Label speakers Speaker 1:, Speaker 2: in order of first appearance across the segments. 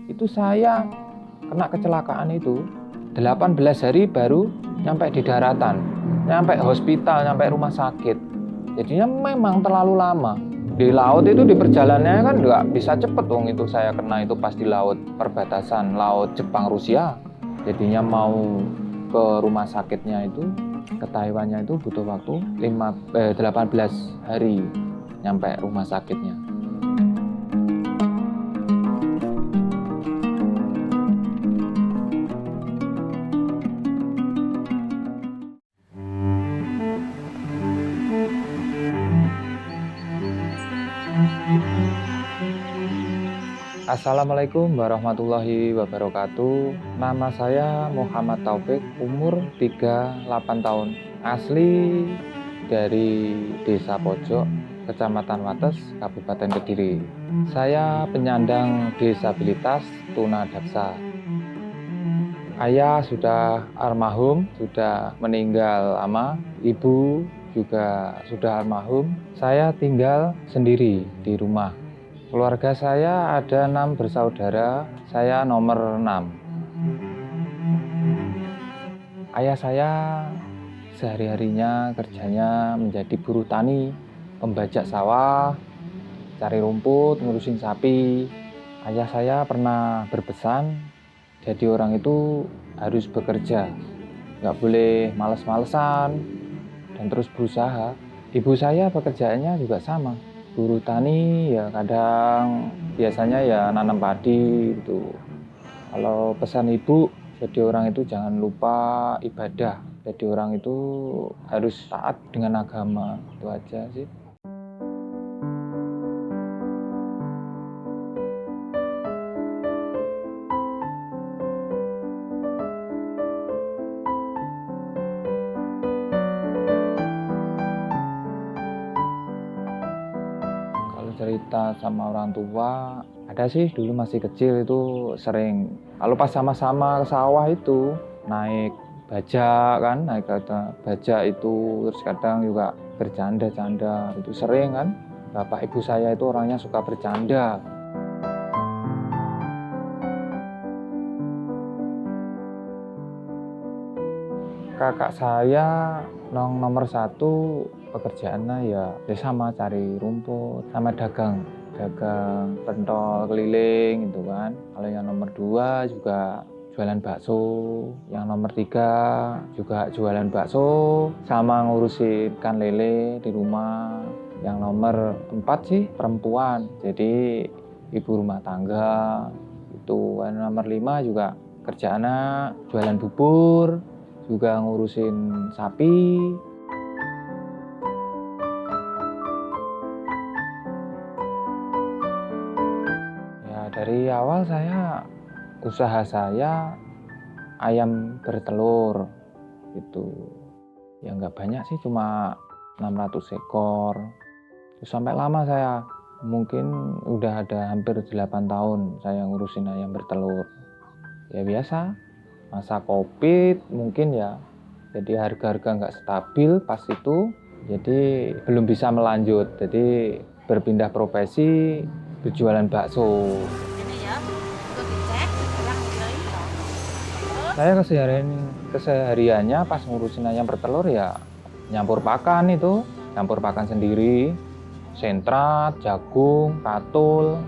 Speaker 1: Itu saya kena kecelakaan itu 18 hari baru nyampe di daratan, nyampe hospital, nyampe rumah sakit. Jadinya memang terlalu lama. Di laut itu di perjalanannya kan nggak bisa cepet dong, itu saya kena itu pas di laut perbatasan laut Jepang Rusia. Jadinya mau ke rumah sakitnya itu, ke Taiwannya itu butuh waktu 18 hari nyampe rumah sakitnya. Assalamualaikum warahmatullahi wabarakatuh. Nama saya Muhammad Taufik, umur 38 tahun. Asli dari Desa Pojok, Kecamatan Wates, Kabupaten Kediri. Saya penyandang disabilitas tunadaksa. Ayah sudah almarhum, sudah meninggal lama. Ibu juga sudah almarhum. Saya tinggal sendiri di rumah. Keluarga saya ada 6 bersaudara, saya nomor 6. Ayah saya sehari-harinya kerjanya menjadi buruh tani, pembajak sawah, cari rumput, ngurusin sapi. Ayah saya pernah berpesan, jadi orang itu harus bekerja, nggak boleh males-malesan, dan terus berusaha. Ibu saya pekerjaannya juga sama. Buruh tani ya, kadang biasanya ya nanam padi gitu. Kalau pesan ibu, jadi orang itu jangan lupa ibadah. Jadi orang itu harus taat dengan agama, itu aja sih. Cerita sama orang tua ada sih, dulu masih kecil itu sering kalau pas sama-sama ke sawah itu naik bajak kan, naik bajak itu, terus kadang juga bercanda-canda itu sering kan. Bapak ibu saya itu orangnya suka bercanda. Kakak saya nomor 1 pekerjaannya ya sama cari rumput sama dagang pentol keliling gitu kan. Kalau yang nomor 2 juga jualan bakso, yang nomor 3 juga jualan bakso sama ngurusin ikan lele di rumah. Yang nomor 4 sih perempuan, jadi ibu rumah tangga itu. Nomor 5 juga kerjaannya jualan bubur, juga ngurusin sapi. Ya dari awal usaha saya ayam bertelur gitu. Ya nggak banyak sih, cuma 600 ekor. Terus sampai lama saya, mungkin udah ada hampir 8 tahun saya ngurusin ayam bertelur. Ya biasa, masa Covid mungkin ya, jadi harga-harga nggak stabil pas itu, jadi belum bisa melanjut, jadi berpindah profesi berjualan bakso. Saya kesehariannya pas ngurusin ayam bertelur ya nyampur pakan itu, nyampur pakan sendiri, sentrat, jagung, katul,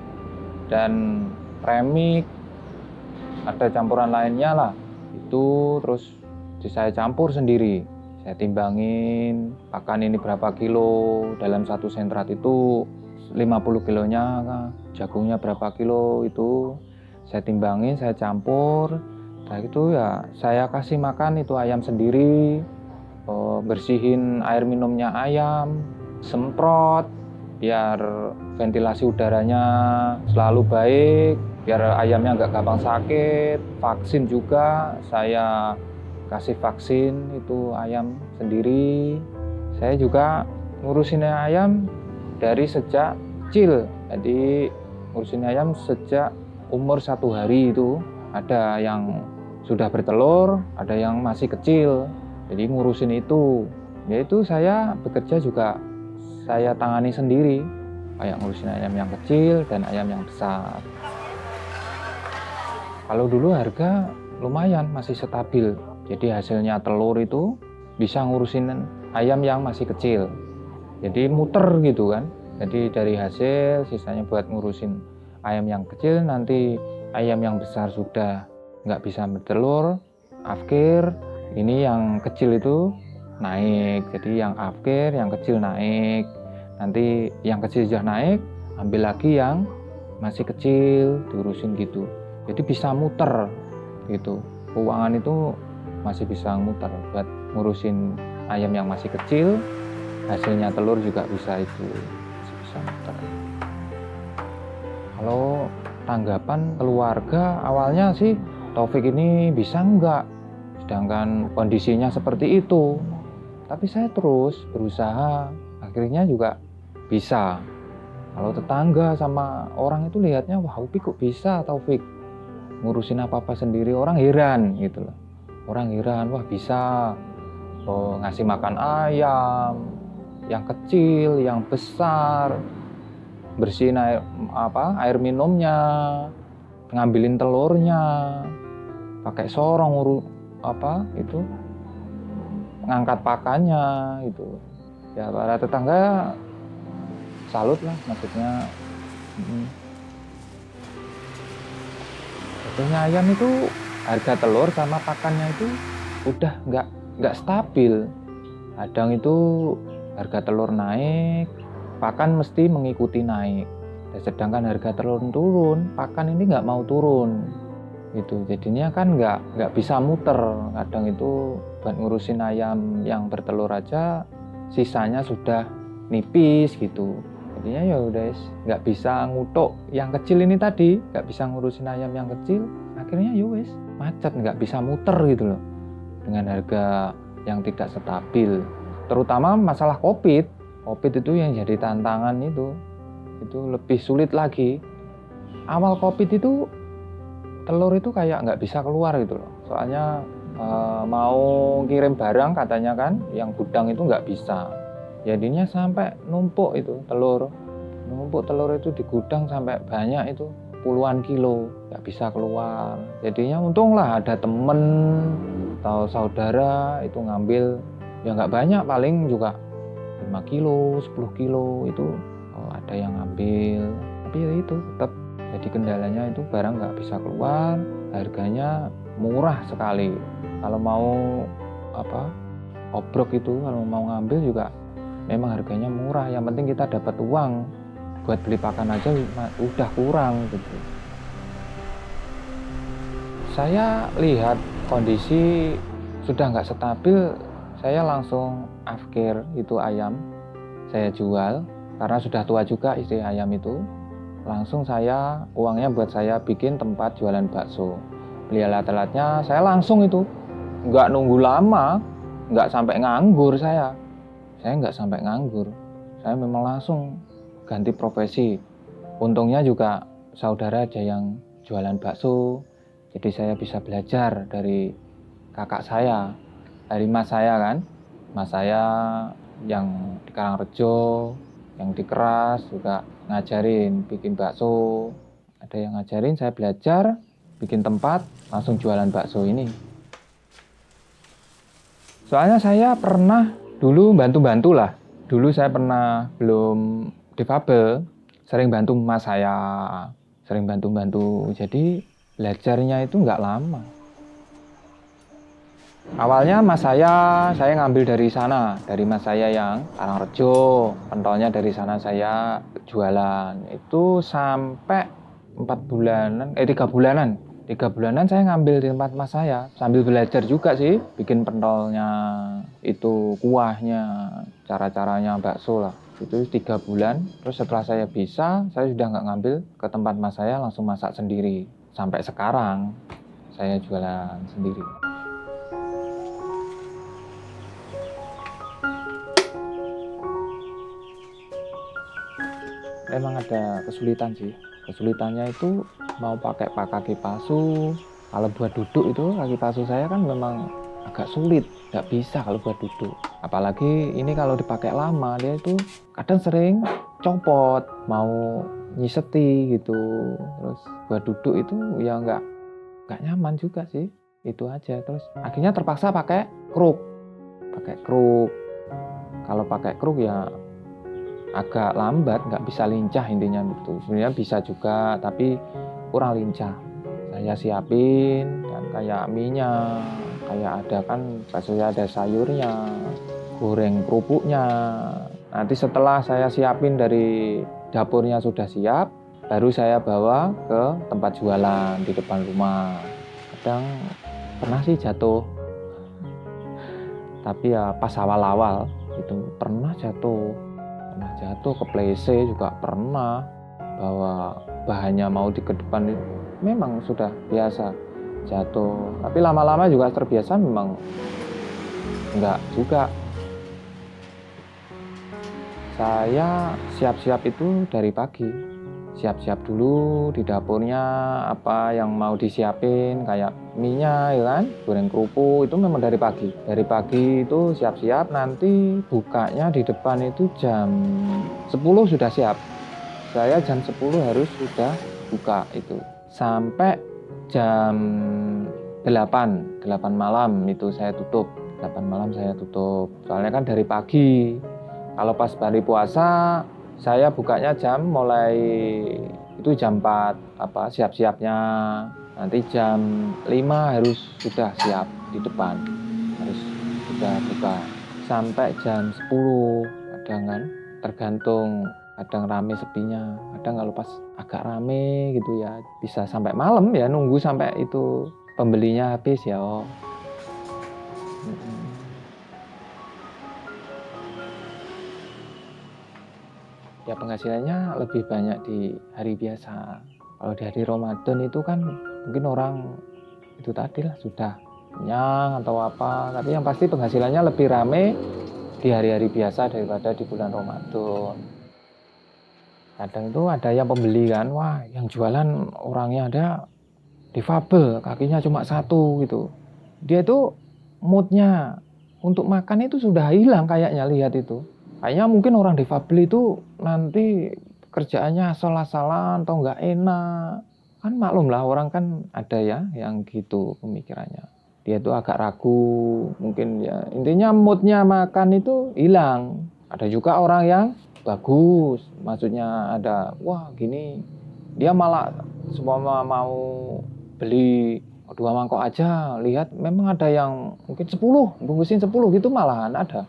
Speaker 1: dan premik, ada campuran lainnya lah. Itu terus saya campur sendiri, saya timbangin pakan ini berapa kilo, dalam 1 sentrat itu 50 kilonya, jagungnya berapa kilo, itu saya timbangin, saya campur. Nah itu ya saya kasih makan itu ayam sendiri, bersihin air minumnya ayam, semprot biar ventilasi udaranya selalu baik, biar ayamnya nggak gampang sakit. Vaksin juga saya kasih vaksin itu ayam sendiri. Saya juga ngurusin ayam dari sejak kecil, jadi ngurusin ayam sejak umur 1 hari itu. Ada yang sudah bertelur, ada yang masih kecil, jadi ngurusin itu. Yaitu saya bekerja juga saya tangani sendiri, kayak ngurusin ayam yang kecil dan ayam yang besar. Kalau dulu harga lumayan masih stabil, jadi hasilnya telur itu bisa ngurusin ayam yang masih kecil, jadi muter gitu kan. Jadi dari hasil sisanya buat ngurusin ayam yang kecil, nanti ayam yang besar sudah nggak bisa bertelur, afkir, ini yang kecil itu naik, jadi yang afkir, yang kecil naik, nanti yang kecil sudah naik, ambil lagi yang masih kecil, diurusin gitu. Jadi bisa muter gitu, keuangan itu masih bisa muter buat ngurusin ayam yang masih kecil, hasilnya telur juga bisa itu, masih bisa muter. Kalau tanggapan keluarga awalnya sih, Taufik ini bisa enggak, sedangkan kondisinya seperti itu. Tapi saya terus berusaha, akhirnya juga bisa. Kalau tetangga sama orang itu lihatnya, wah Upik kok bisa Taufik ngurusin apa-apa sendiri, orang heran gitu loh. Orang heran, wah bisa ngasih makan ayam, yang kecil, yang besar, bersihin air minumnya, ngambilin telurnya, pakai sorong itu ngangkat pakannya itu. Ya para tetangga salut lah, maksudnya. Sebetulnya ayam itu harga telur sama pakannya itu udah nggak stabil. Kadang itu harga telur naik, pakan mesti mengikuti naik. Dan sedangkan harga telur turun, pakan ini nggak mau turun. Gitu. Jadinya kan nggak bisa muter. Kadang itu buat ngurusin ayam yang bertelur aja, sisanya sudah nipis gitu. Jadinya ya udah nggak bisa ngutuk yang kecil ini tadi, nggak bisa ngurusin ayam yang kecil, akhirnya ya wes macet, nggak bisa muter gitu loh dengan harga yang tidak stabil. Terutama masalah COVID itu yang jadi tantangan itu lebih sulit lagi. Awal COVID itu telur itu kayak nggak bisa keluar gitu loh, soalnya mau kirim barang katanya kan, yang gudang itu nggak bisa. Jadinya sampai numpuk telur itu di gudang sampai banyak itu puluhan kilo, nggak bisa keluar. Jadinya untunglah ada temen atau saudara itu ngambil, ya nggak banyak, paling juga 5 kilo, 10 kilo itu ada yang ngambil. Tapi ya itu tetap jadi kendalanya itu barang nggak bisa keluar, harganya murah sekali. Kalau mau obrok itu, kalau mau ngambil juga memang harganya murah, yang penting kita dapat uang buat beli pakan aja udah kurang gitu. Saya lihat kondisi sudah nggak stabil, saya langsung afkir itu ayam, saya jual karena sudah tua juga istri ayam itu. Langsung uangnya buat saya bikin tempat jualan bakso. Beli alat-alatnya, saya langsung itu, nggak nunggu lama, nggak sampai nganggur saya nggak sampai nganggur, saya memang langsung ganti profesi. Untungnya juga saudara ada yang jualan bakso, jadi saya bisa belajar dari kakak saya, dari mas saya yang di Karangrejo, yang di Keras juga ngajarin bikin bakso. Ada yang ngajarin, saya belajar bikin tempat, langsung jualan bakso ini. Soalnya saya pernah dulu bantu-bantu lah. Dulu saya pernah belum difabel, sering bantu mas saya, sering bantu-bantu. Jadi belajarnya itu nggak lama. Awalnya mas saya ngambil dari sana, dari mas saya yang Karangrejo, pentolnya dari sana saya jualan. Itu sampai 3 bulanan saya ngambil di tempat mas saya, sambil belajar juga sih, bikin pentolnya, itu kuahnya, cara-caranya bakso lah. Itu 3 bulan, terus setelah saya bisa, saya sudah nggak ngambil ke tempat mas saya, langsung masak sendiri. Sampai sekarang saya jualan sendiri. Memang ada kesulitan sih. Kesulitannya itu mau pakai kaki palsu. Kalau buat duduk itu kaki palsu saya kan memang agak sulit, nggak bisa kalau buat duduk. Apalagi ini kalau dipakai lama, dia itu kadang sering copot, mau nyiseti gitu. Terus buat duduk itu ya nggak gak nyaman juga sih, itu aja. Terus akhirnya terpaksa pakai kruk. Kalau pakai kruk ya agak lambat, nggak bisa lincah intinya gitu. Sebenarnya bisa juga, tapi kurang lincah. Saya siapin dan kayak mie-nya, kayak ada kan baksonya ada sayurnya, goreng kerupuknya. Nanti setelah saya siapin dari dapurnya sudah siap, baru saya bawa ke tempat jualan di depan rumah. Kadang pernah sih jatuh, tapi ya pas awal-awal itu pernah jatuh kepleset juga pernah, bawa bahannya mau di ke depan memang sudah biasa jatuh, tapi lama-lama juga terbiasa memang enggak juga. Saya siap-siap itu dari pagi, siap-siap dulu di dapurnya apa yang mau disiapin, kayak mie-nya ya kan, goreng kerupuk itu memang dari pagi itu siap-siap. Nanti bukanya di depan itu jam 10 sudah siap, saya jam 10 harus sudah buka itu sampai jam 8 malam itu saya tutup. 8 malam saya tutup, soalnya kan dari pagi. Kalau pas hari puasa saya bukanya mulai itu jam 4 siap-siapnya. Nanti jam 5 harus sudah siap di depan, harus sudah buka sampai jam 10. Kadang kan tergantung, kadang rame sepinya, kadang kalau pas agak rame gitu ya bisa sampai malam ya, nunggu sampai itu pembelinya habis ya. Ya penghasilannya lebih banyak di hari biasa. Kalau di hari Ramadan itu kan mungkin orang itu tadi lah sudah kenyang atau apa, tapi yang pasti penghasilannya lebih rame di hari-hari biasa daripada di bulan Ramadan. Kadang itu ada yang pembeli kan, wah yang jualan orangnya ada difabel, kakinya cuma satu gitu. Dia itu moodnya untuk makan itu sudah hilang kayaknya, lihat itu. Kayaknya mungkin orang difabel itu nanti kerjaannya asal-asalan atau nggak enak. Kan maklum lah, orang kan ada ya yang gitu pemikirannya. Dia itu agak ragu, mungkin ya intinya moodnya makan itu hilang. Ada juga orang yang bagus, maksudnya ada, wah gini, dia malah semua mau beli 2 mangkok aja, lihat memang ada yang mungkin 10, bungkusin 10 gitu malahan ada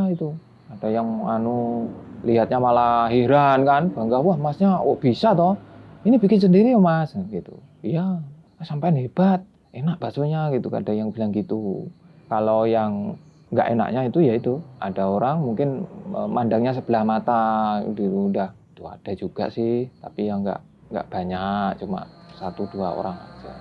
Speaker 1: itu. Ada yang lihatnya malah heran kan, bangga, wah masnya bisa toh, ini bikin sendiri ya mas gitu. Iya, sampean hebat, enak baksonya gitu, ada yang bilang gitu. Kalau yang nggak enaknya itu ya itu, ada orang mungkin mandangnya sebelah mata gitu, udah itu ada juga sih, tapi yang nggak banyak, cuma 1-2 orang aja.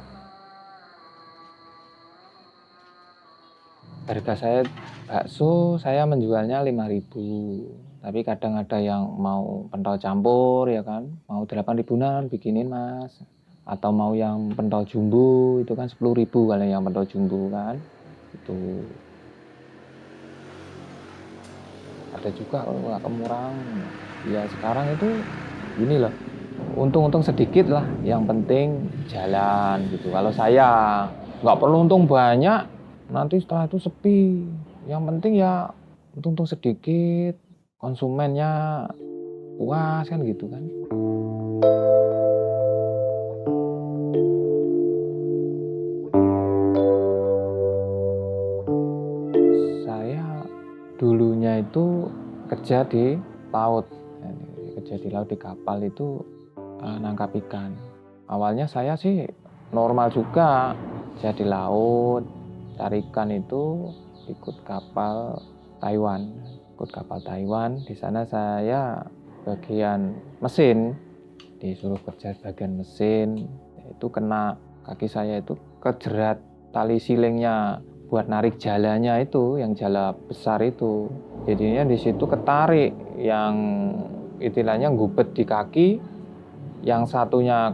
Speaker 1: Harga saya bakso saya menjualnya 5.000, tapi kadang ada yang mau pentol campur ya kan, mau 8.000-an bikinin mas, atau mau yang pentol jumbo itu kan 10.000 kalau yang pentol jumbo kan itu. Ada juga kalau nggak kemurang ya sekarang itu gini loh, untung sedikit lah, yang penting jalan gitu. Kalau saya nggak perlu untung banyak, nanti setelah itu sepi. Yang penting ya untung sedikit, konsumennya puas kan gitu kan. Saya dulunya itu kerja di laut, di kapal itu nangkap ikan. Awalnya saya sih normal juga, kerja di laut, cari ikan itu ikut kapal Taiwan. Di sana saya bagian mesin, disuruh kerja bagian mesin. Itu kena kaki saya itu kejerat tali silingnya buat narik jalannya itu, yang jala besar itu. Jadinya di situ ketarik, yang istilahnya gubet di kaki, yang satunya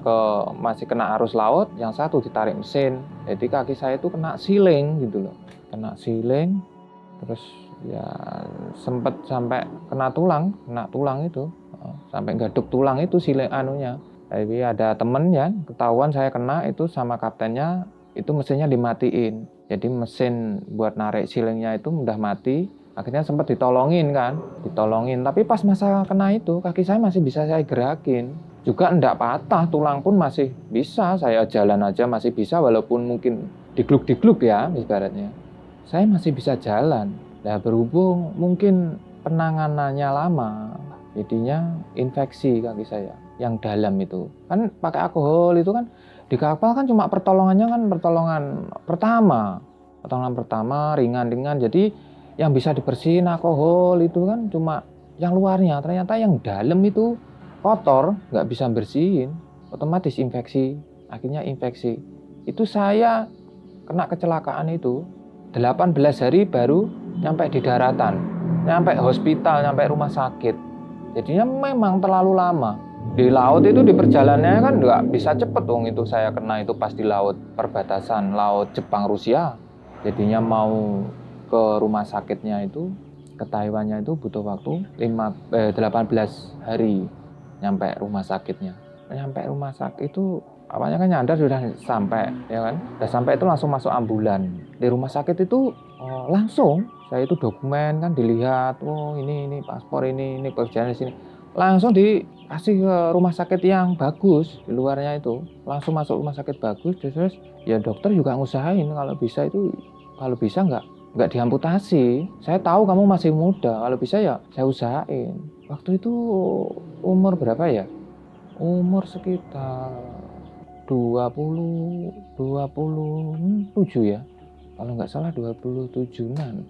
Speaker 1: masih kena arus laut, yang satu ditarik mesin. Jadi kaki saya itu kena siling gitu loh, terus ya sempet sampai kena tulang itu, sampai gaduk tulang itu siling Tapi ada temen ya, ketahuan saya kena itu sama kaptennya, itu mesinnya dimatiin. Jadi mesin buat narik silingnya itu udah mati. Akhirnya sempat ditolongin kan, ditolongin. Tapi pas masa kena itu, kaki saya masih bisa saya gerakin. Juga enggak patah, tulang pun masih bisa. Saya jalan aja masih bisa, walaupun mungkin digluk-digluk ya, ibaratnya. Saya masih bisa jalan. Nah, berhubung mungkin penanganannya lama, jadinya infeksi kaki saya yang dalam itu. Kan pakai alkohol itu kan, di kapal kan cuma pertolongannya kan pertolongan pertama ringan-ringan. Jadi yang bisa dibersihin alkohol itu kan cuma yang luarnya, ternyata yang dalam itu kotor, nggak bisa bersihin, otomatis infeksi, akhirnya infeksi. Itu saya kena kecelakaan itu 18 hari baru nyampe di daratan, nyampe hospital, nyampe rumah sakit. Jadinya memang terlalu lama. Di laut itu di perjalanannya kan nggak bisa cepet dong, itu saya kena itu pas di laut perbatasan laut Jepang Rusia. Jadinya mau ke rumah sakitnya itu, ke Taiwannya itu butuh waktu 18 hari nyampe rumah sakitnya. Nyampe rumah sakit itu awalnya kan nyadar sudah sampai, ya kan? Udah sampai itu langsung masuk ambulan. Di rumah sakit itu langsung saya itu dokumen kan dilihat, oh ini paspor ini perjalanan di sini. Langsung dikasih ke rumah sakit yang bagus di luarnya itu. Langsung masuk rumah sakit bagus, terus ya dokter juga ngusahain kalau bisa nggak diamputasi. Saya tahu kamu masih muda, kalau bisa ya saya usahain. Waktu itu umur berapa ya? Umur sekitar 27 ya. Kalau nggak salah 27-an.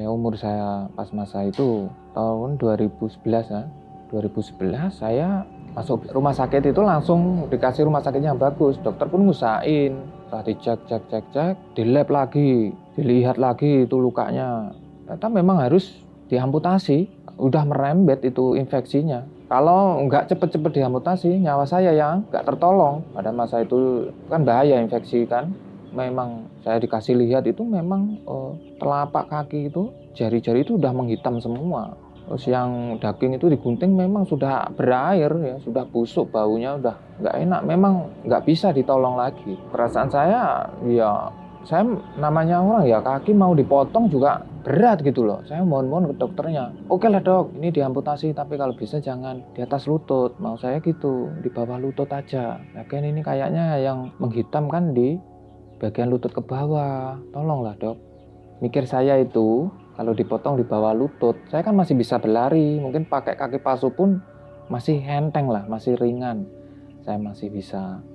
Speaker 1: Umur saya pas masa itu tahun 2011 ya. 2011 saya masuk rumah sakit itu langsung dikasih rumah sakitnya yang bagus. Dokter pun ngusahain. Setelah dicek, di lab lagi, dilihat lagi itu lukanya. Ternyata memang harus diamputasi. Udah merembet itu infeksinya. Kalau nggak cepet-cepet diamputasi, nyawa saya yang nggak tertolong. Pada masa itu kan bahaya infeksi kan. Memang saya dikasih lihat itu memang telapak kaki itu, jari-jari itu udah menghitam semua. Terus yang daging itu digunting memang sudah berair ya, sudah busuk baunya, udah nggak enak. Memang nggak bisa ditolong lagi. Perasaan saya ya, saya namanya orang ya, kaki mau dipotong juga berat gitu loh. Saya mohon ke dokternya, oke lah dok, ini diamputasi tapi kalau bisa jangan di atas lutut. Mau saya gitu, di bawah lutut aja. Lagian ini kayaknya yang menghitam kan di bagian lutut ke bawah. Tolonglah dok. Mikir saya itu, kalau dipotong di bawah lutut, saya kan masih bisa berlari. Mungkin pakai kaki palsu pun masih enteng lah, masih ringan. Saya masih bisa,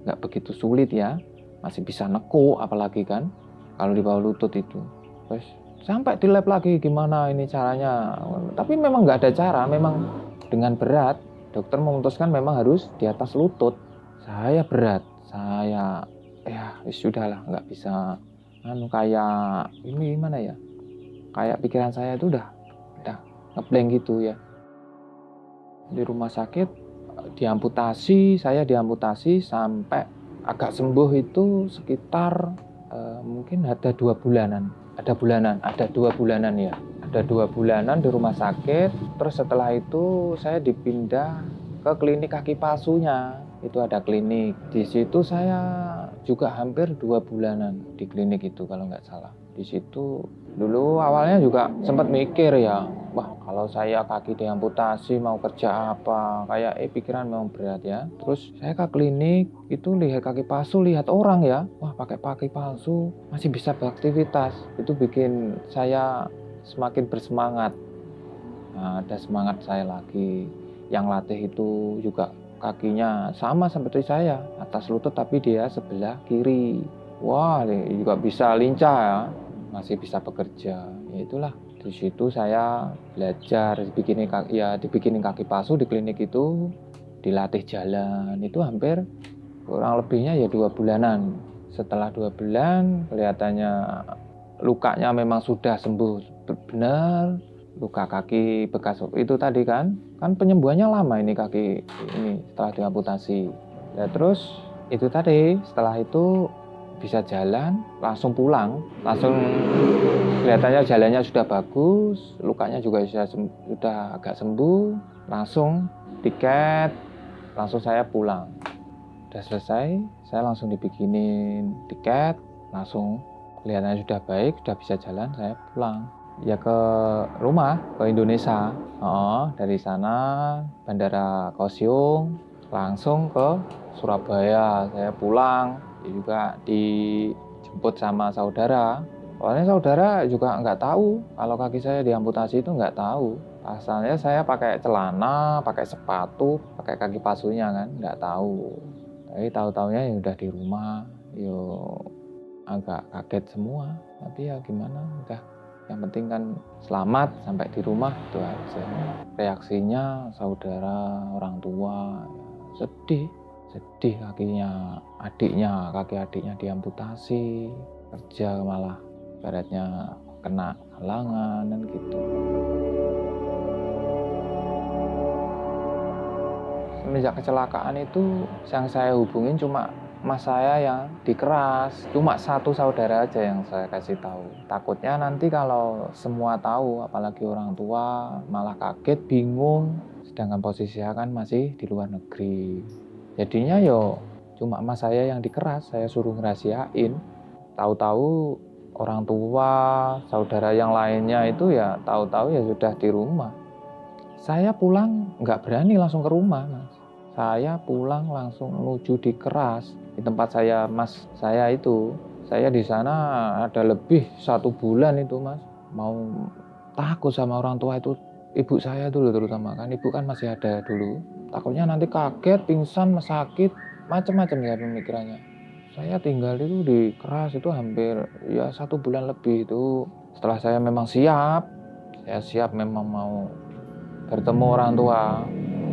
Speaker 1: nggak begitu sulit ya. Masih bisa nekuk apalagi kan, kalau di bawah lutut itu. Terus sampai di lab lagi gimana ini caranya. Tapi memang nggak ada cara, memang dengan berat. Dokter memutuskan memang harus di atas lutut. Saya berat, saya ya sudahlah, nggak bisa kayak ini gimana ya, kayak pikiran saya itu udah ngeblank gitu ya. Di rumah sakit saya diamputasi sampai agak sembuh itu sekitar mungkin ada 2 bulanan. Ada 2 bulanan ya. Ada 2 bulanan di rumah sakit. Terus setelah itu saya dipindah ke klinik kaki palsunya. Itu ada klinik. Di situ saya juga hampir 2 bulanan di klinik itu kalau nggak salah. Di situ dulu awalnya juga sempat mikir ya, wah kalau saya kaki diamputasi mau kerja apa, kayak pikiran memang berat ya. Terus saya ke klinik itu lihat kaki palsu, lihat orang ya, wah pakai kaki palsu masih bisa beraktivitas. Itu bikin saya semakin bersemangat. Nah, ada semangat saya lagi. Yang latih itu juga kakinya sama seperti saya, atas lutut tapi dia sebelah kiri. Wah, juga bisa lincah ya, masih bisa bekerja. Ya itulah, di situ saya belajar dibikinin kaki palsu di klinik itu, dilatih jalan. Itu hampir kurang lebihnya ya 2 bulanan. Setelah 2 bulan kelihatannya lukanya memang sudah sembuh benar. Luka kaki bekas itu tadi kan penyembuhannya lama ini kaki ini setelah diamputasi. Ya terus itu tadi, setelah itu bisa jalan, langsung pulang, langsung kelihatannya jalannya sudah bagus, lukanya juga sudah agak sembuh, langsung tiket langsung saya pulang. Udah selesai, saya langsung dibikinin tiket, langsung kelihatannya sudah baik, sudah bisa jalan, saya pulang. Ya ke rumah, ke Indonesia. Dari sana Bandara Kaohsiung langsung ke Surabaya. Saya pulang, juga dijemput sama saudara. Soalnya saudara juga nggak tahu kalau kaki saya diamputasi, itu nggak tahu. Asalnya saya pakai celana, pakai sepatu, pakai kaki palsunya kan, nggak tahu. Tapi tahu-taunya ya udah di rumah, agak kaget semua. Tapi ya gimana, udah. Yang penting kan selamat sampai di rumah, itu aja. Reaksinya saudara, orang tua, sedih kakinya adiknya, kaki adiknya diamputasi, kerja malah ibaratnya kena halangan dan gitu. Semenjak kecelakaan itu yang saya hubungin cuma mas saya yang dikeras, cuma satu saudara aja yang saya kasih tahu. Takutnya nanti kalau semua tahu, apalagi orang tua, malah kaget, bingung, sedangkan posisi saya kan masih di luar negeri. Jadinya cuma mas saya yang dikeras, saya suruh ngerahasiain. Tahu-tahu orang tua, saudara yang lainnya itu ya tahu-tahu ya sudah di rumah. Saya pulang nggak berani langsung ke rumah, Mas. Saya pulang langsung menuju di Keras, di tempat saya, mas saya itu. Saya di sana ada lebih 1 bulan itu, Mas. Mau takut sama orang tua itu, ibu saya dulu terutama kan, ibu kan masih ada dulu. Takutnya nanti kaget, pingsan, sakit, macam-macam ya pemikirannya. Saya tinggal itu di Keras itu hampir 1 bulan lebih itu. Setelah saya memang siap, memang mau bertemu orang tua.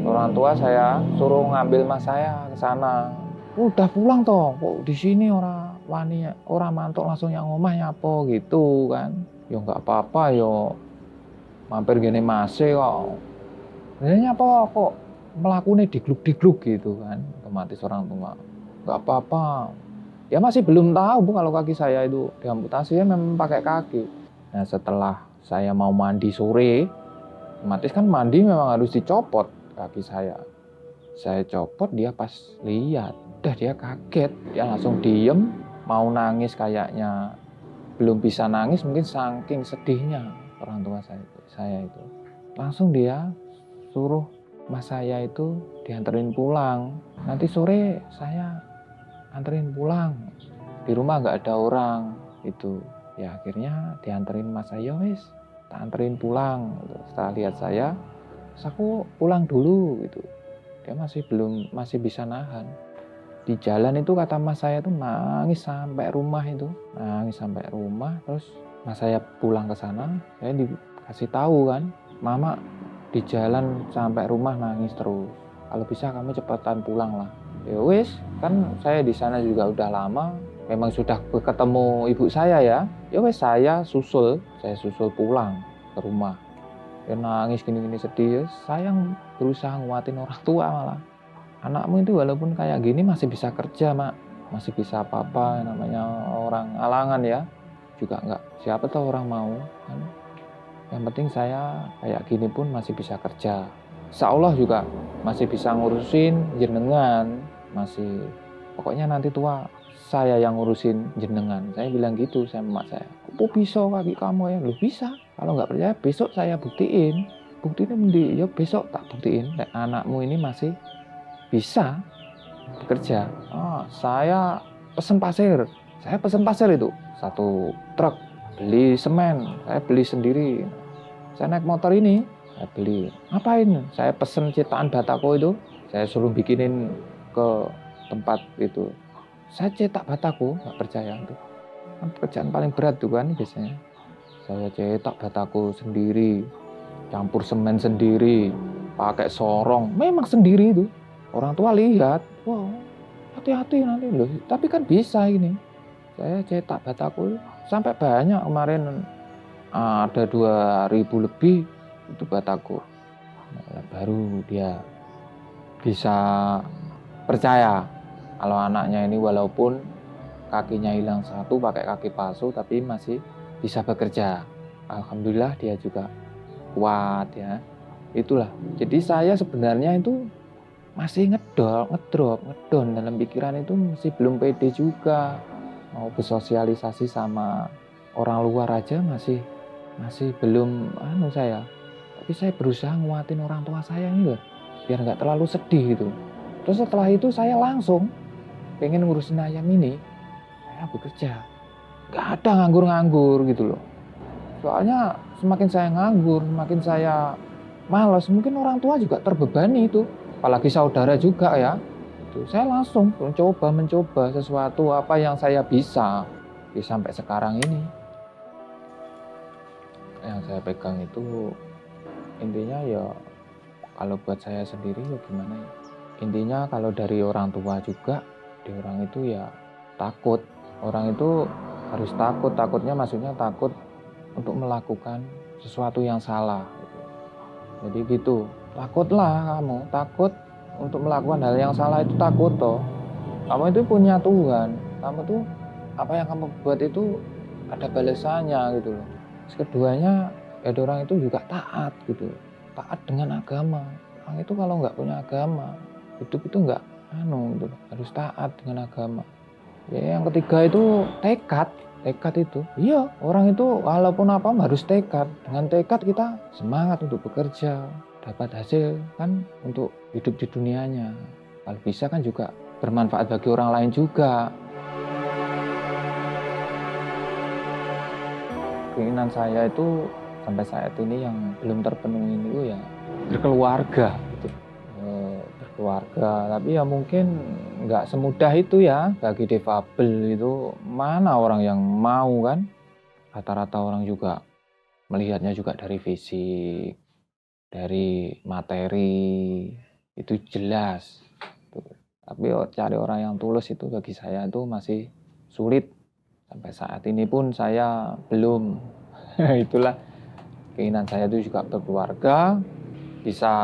Speaker 1: Orang tua saya suruh ngambil mas saya ke sana. Udah pulang toh, kok di sini orang wani, orang mantuk langsung yang omah nyapo gitu kan. Ya nggak apa-apa mampir gini masih kok. Ini apa kok melakukannya digluk-digluk gitu kan. Otomatis orang tua nggak apa-apa. Ya masih belum tahu Bu kalau kaki saya itu diamputasi, ya memang pakai kaki. Nah setelah saya mau mandi sore, otomatis kan mandi memang harus dicopot kaki saya. Saya copot, dia pas lihat, udah dia kaget, dia langsung diem, mau nangis kayaknya. Belum bisa nangis mungkin saking sedihnya orang tua saya itu. Langsung dia suruh mas saya itu dianterin pulang. Nanti sore saya anterin pulang. Di rumah nggak ada orang itu. Ya akhirnya dianterin mas saya, wis tak anterin pulang. Setelah lihat saya, aku pulang dulu gitu. Dia masih bisa nahan. Di jalan itu kata mas saya tuh nangis sampai rumah itu. Terus mas saya pulang ke sana, saya dikasih tahu kan, mama di jalan sampai rumah nangis terus. Kalau bisa kamu cepetan pulang lah. Ya wis, kan saya di sana juga udah lama, memang sudah ketemu ibu saya ya. Ya wis saya susul pulang ke rumah. Dia nangis gini-gini sedih, sayang berusaha nguatin orang tua malah. Anakmu itu walaupun kayak gini masih bisa kerja, Mak. Masih bisa apa-apa, namanya orang alangan ya. Juga enggak, siapa tahu orang mau kan. Yang penting saya kayak gini pun masih bisa kerja. Insya Allah juga masih bisa ngurusin jenengan. Pokoknya nanti tua saya yang ngurusin jenengan. Saya bilang gitu sama mak saya. Kok bisa kaki kamu ya? Loh bisa. Kalau nggak percaya besok saya buktiin. Ya besok tak buktiin. Anakmu ini masih bisa bekerja. Saya pesen pasir. Saya pesen pasir itu 1 truk. Beli semen. Saya beli sendiri. Saya naik motor ini. Saya beli. Ngapain? Saya pesen cetakan batako itu. Saya suruh bikinin ke tempat itu. Saya cetak bataku, nggak percaya itu. Kan pekerjaan paling berat tuh kan biasanya. Saya cetak bataku sendiri, campur semen sendiri, pakai sorong, memang sendiri itu. Orang tua lihat, wow, hati-hati nanti loh. Tapi kan bisa ini. Saya cetak bataku sampai banyak kemarin, ada 2.000 lebih itu bataku. Nah, baru dia bisa percaya kalau anaknya ini walaupun kakinya hilang 1 pakai kaki palsu tapi masih bisa bekerja. Alhamdulillah dia juga kuat ya. Itulah. Jadi saya sebenarnya itu masih ngedon dalam pikiran itu, masih belum pede juga. Mau bersosialisasi sama orang luar aja masih belum saya. Tapi saya berusaha nguatin orang tua saya ini loh, biar nggak terlalu sedih gitu. Terus setelah itu saya langsung pengen ngurusin ayam ini, saya bekerja. Nggak ada nganggur-nganggur gitu loh. Soalnya semakin saya nganggur, semakin saya malas, mungkin orang tua juga terbebani itu. Apalagi saudara juga ya. Itu saya langsung mencoba sesuatu apa yang saya bisa. Sampai sekarang ini. Yang saya pegang itu intinya ya kalau buat saya sendiri ya gimana ya. Intinya kalau dari orang tua juga, di orang itu ya takut. Orang itu harus takut, takutnya maksudnya takut untuk melakukan sesuatu yang salah. Jadi gitu, takutlah kamu, takut untuk melakukan hal yang salah itu takut toh. Kamu itu punya Tuhan, kamu tuh apa yang kamu buat itu ada balasannya gitu loh. Terus keduanya, ya orang itu juga taat gitu, taat dengan agama. Orang itu kalau nggak punya agama, hidup itu nggak gitu, harus taat dengan agama. Ya yang ketiga itu tekad itu. Iya, orang itu walaupun apa harus tekad. Dengan tekad kita semangat untuk bekerja, dapat hasil kan untuk hidup di dunianya. Kalau bisa kan juga bermanfaat bagi orang lain juga. Keinginan saya itu sampai saat ini yang belum terpenuhi itu ya berkeluarga gitu. Berkeluarga, tapi ya mungkin nggak semudah itu ya bagi difabel itu. Mana orang yang mau kan? Rata-rata orang juga melihatnya juga dari fisik, dari materi, itu jelas. Tapi cari orang yang tulus itu bagi saya itu masih sulit. Sampai saat ini pun saya belum. Itulah keinginan saya itu juga berkeluarga, bisa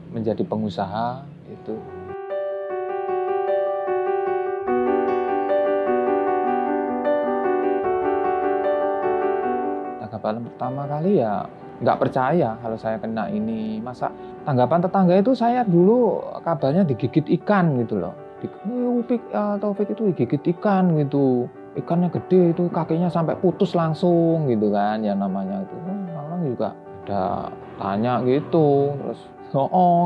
Speaker 1: menjadi pengusaha itu. Tanggapan pertama kali ya nggak percaya kalau saya kena ini. Masa tanggapan tetangga itu saya dulu kabarnya digigit ikan gitu loh. Taufik itu digigit ikan gitu. Ikannya gede itu, kakinya sampai putus langsung gitu kan. Ya namanya itu. Orang juga ada tanya gitu. Terus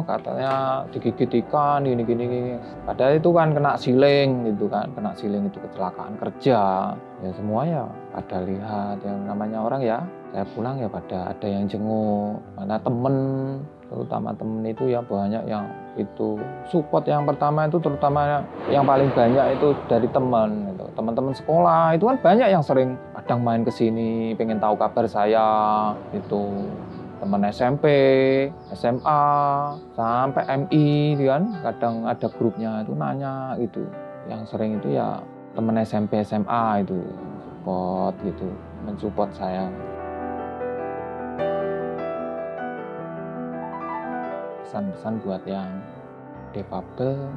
Speaker 1: katanya digigit ikan gini. Padahal itu kan kena siling gitu kan. Kena siling itu kecelakaan kerja. Ya semua ya pada lihat, yang namanya orang ya. Saya pulang ya pada ada yang jenguk. Mana temen, terutama temen itu ya banyak yang itu support. Yang pertama itu terutama yang paling banyak itu dari teman gitu. Teman-teman sekolah itu kan banyak yang sering kadang main ke sini pengen tahu kabar saya itu. Teman SMP, SMA, sampai MI kan kadang ada grupnya itu nanya gitu. Yang sering itu ya teman SMP, SMA itu support gitu, mensupport saya. Pesan-pesan buat yang difabel,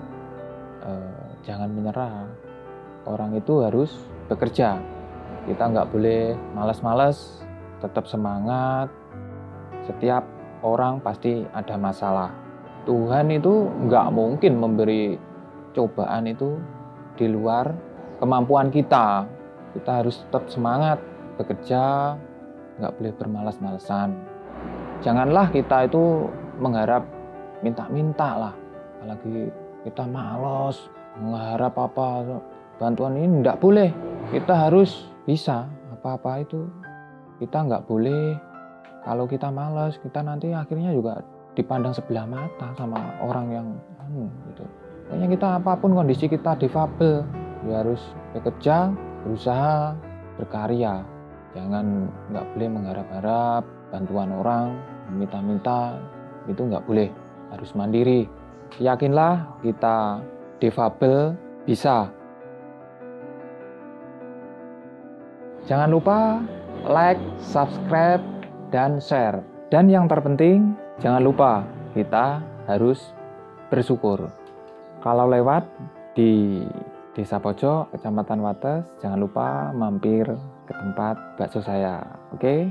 Speaker 1: jangan menyerah. Orang itu harus bekerja. Kita nggak boleh malas-malas, tetap semangat. Setiap orang pasti ada masalah. Tuhan itu nggak mungkin memberi cobaan itu di luar kemampuan kita. Kita harus tetap semangat bekerja, nggak boleh bermalas-malasan. Janganlah kita itu mengharap minta-minta lah. Apalagi kita malas, mengharap apa bantuan ini nggak boleh. Kita harus bisa apa-apa itu. Kita nggak boleh. Kalau kita malas, kita nanti akhirnya juga dipandang sebelah mata sama orang yang gitu. Pokoknya kita apapun kondisi kita difabel, ya harus bekerja, berusaha, berkarya. Jangan nggak boleh mengharap-harap bantuan orang, minta-minta, itu nggak boleh. Harus mandiri. Yakinlah kita difabel bisa. Jangan lupa like, subscribe, dan share. Dan yang terpenting, jangan lupa kita harus bersyukur. Kalau lewat di Desa Pojok, Kecamatan Wates, jangan lupa mampir ke tempat bakso saya. Oke?